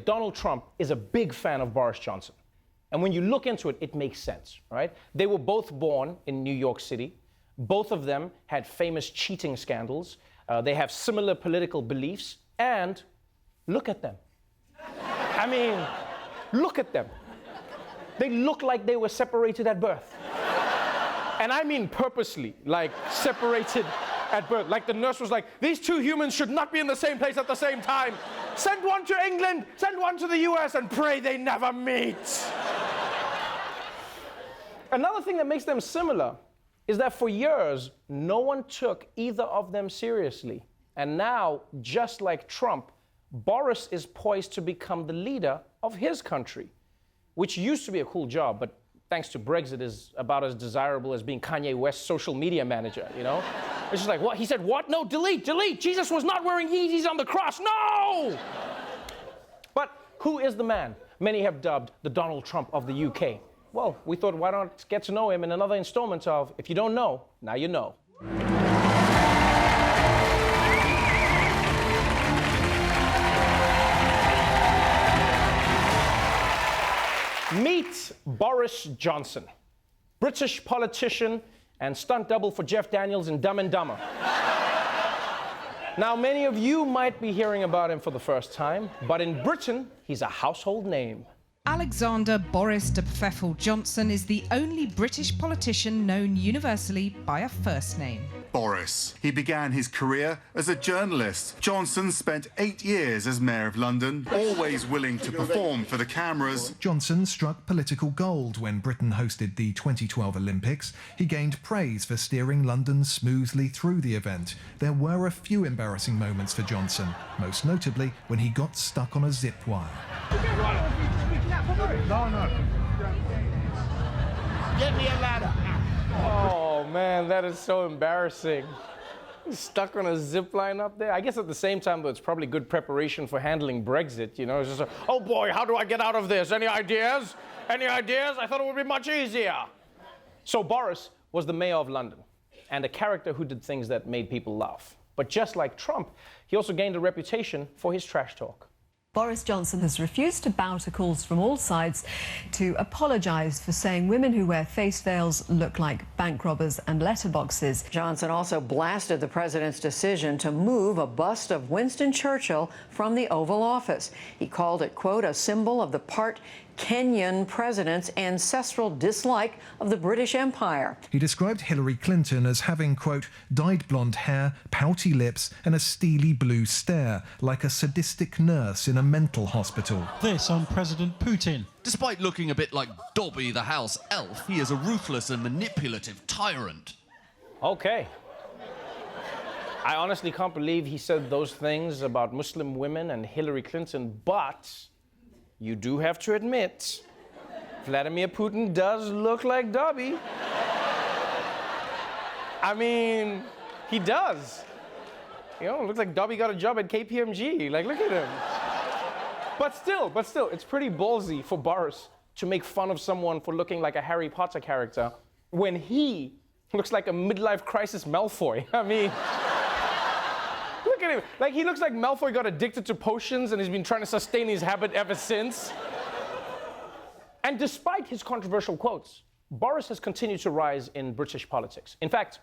Donald Trump is a big fan of Boris Johnson. And when you look into it, it makes sense, right? They were both born in New York City. Both of them had famous cheating scandals. They have similar political beliefs. And look at them. I mean, look at them. They look like they were separated at birth. And I mean purposely, like separated at birth. Like the nurse was like, these two humans should not be in the same place at the same time. Send one to England, send one to the US, and pray they never meet. Another thing that makes them similar is that for years, no one took either of them seriously. And now, just like Trump, Boris is poised to become the leader of his country, which used to be a cool job, but thanks to Brexit is about as desirable as being Kanye West's social media manager, you know? It's just like, what? He said, what? No, delete. Jesus was not wearing Yeezys on the cross. No! But who is the man many have dubbed the Donald Trump of the UK? Well, we thought, why not get to know him in another installment of If You Don't Know, Now You Know. Meet Boris Johnson, British politician and stunt double for Jeff Daniels in Dumb and Dumber. Now, many of you might be hearing about him for the first time, but in Britain, he's a household name. Alexander Boris de Pfeffel Johnson is the only British politician known universally by a first name. Boris. He began his career as a journalist. Johnson spent 8 years as Mayor of London, always willing to perform for the cameras. Johnson struck political gold when Britain hosted the 2012 Olympics. He gained praise for steering London smoothly through the event. There were a few embarrassing moments for Johnson, most notably when he got stuck on a zip wire. No. Get me a ladder. Oh man, that is so embarrassing. Stuck on a zip line up there. I guess at the same time, though, it's probably good preparation for handling Brexit, you know? It's just like, oh boy, how do I get out of this? Any ideas? Any ideas? I thought it would be much easier. So Boris was the mayor of London and a character who did things that made people laugh. But just like Trump, he also gained a reputation for his trash talk. Boris Johnson has refused to bow to calls from all sides to apologise for saying women who wear face veils look like bank robbers and letterboxes. Johnson also blasted the president's decision to move a bust of Winston Churchill from the Oval Office. He called it, quote, a symbol of the part Kenyan president's ancestral dislike of the British Empire. He described Hillary Clinton as having, quote, dyed blonde hair, pouty lips and a steely blue stare, like a sadistic nurse in a mental hospital. This on President Putin. Despite looking a bit like Dobby the house elf, he is a ruthless and manipulative tyrant. Okay. I honestly can't believe he said those things about Muslim women and Hillary Clinton, but you do have to admit, Vladimir Putin does look like Dobby. I mean, he does. You know, looks like Dobby got a job at KPMG. Like, look at him. But still, it's pretty ballsy for Boris to make fun of someone for looking like a Harry Potter character when he looks like a midlife crisis Malfoy. I mean, look at him. Like, he looks like Malfoy got addicted to potions and he's been trying to sustain his habit ever since. And despite his controversial quotes, Boris has continued to rise in British politics. In fact,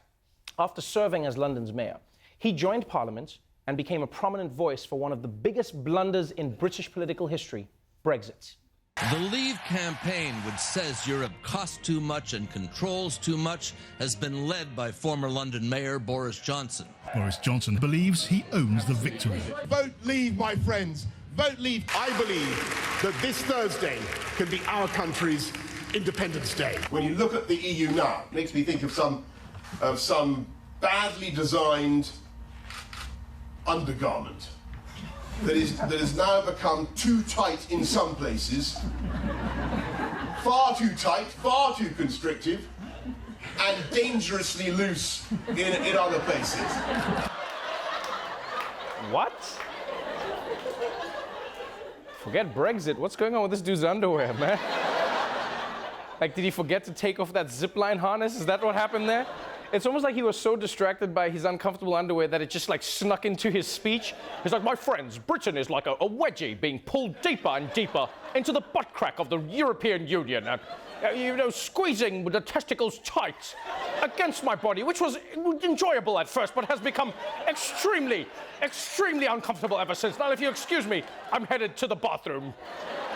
after serving as London's mayor, he joined Parliament and became a prominent voice for one of the biggest blunders in British political history, Brexit. The Leave campaign, which says Europe costs too much and controls too much, has been led by former London Mayor Boris Johnson. Boris Johnson believes he owns the victory. Vote Leave, my friends. Vote Leave. I believe that this Thursday can be our country's Independence Day. When you look at the EU now, it makes me think of some badly designed undergarment that has now become too tight in some places, far too tight, far too constrictive, and dangerously loose in other places. What? Forget Brexit. What's going on with this dude's underwear, man? Like, did he forget to take off that zipline harness? Is that what happened there? It's almost like he was so distracted by his uncomfortable underwear that it just like snuck into his speech. He's like, my friends, Britain is like a wedgie being pulled deeper and deeper into the butt crack of the European Union. And, squeezing with the testicles tight against my body, which was enjoyable at first, but has become extremely, extremely uncomfortable ever since. Now, if you excuse me, I'm headed to the bathroom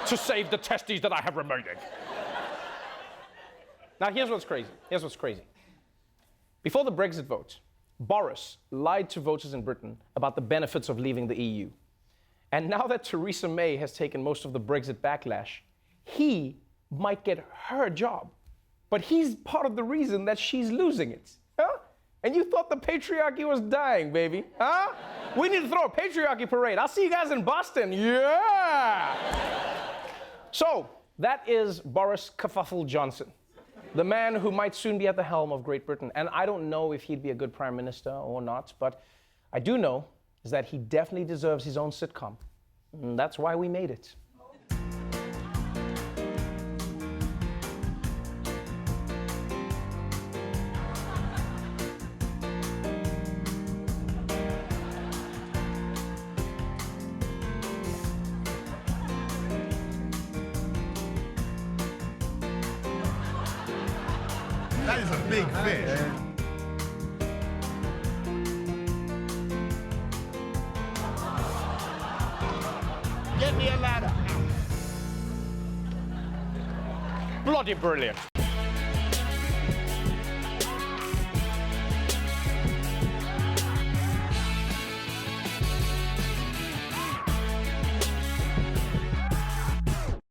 to save the testes that I have remaining. Now, here's what's crazy. Here's what's crazy. Before the Brexit vote, Boris lied to voters in Britain about the benefits of leaving the EU. And now that Theresa May has taken most of the Brexit backlash, he might get her job. But he's part of the reason that she's losing it. Huh? And you thought the patriarchy was dying, baby. Huh? We need to throw a patriarchy parade. I'll see you guys in Boston. Yeah! So, that is Boris Kerfuffle Johnson, the man who might soon be at the helm of Great Britain. And I don't know if he'd be a good prime minister or not, but I do know is that he definitely deserves his own sitcom. And that's why we made it. That is a big fish. Get me a ladder. Bloody brilliant.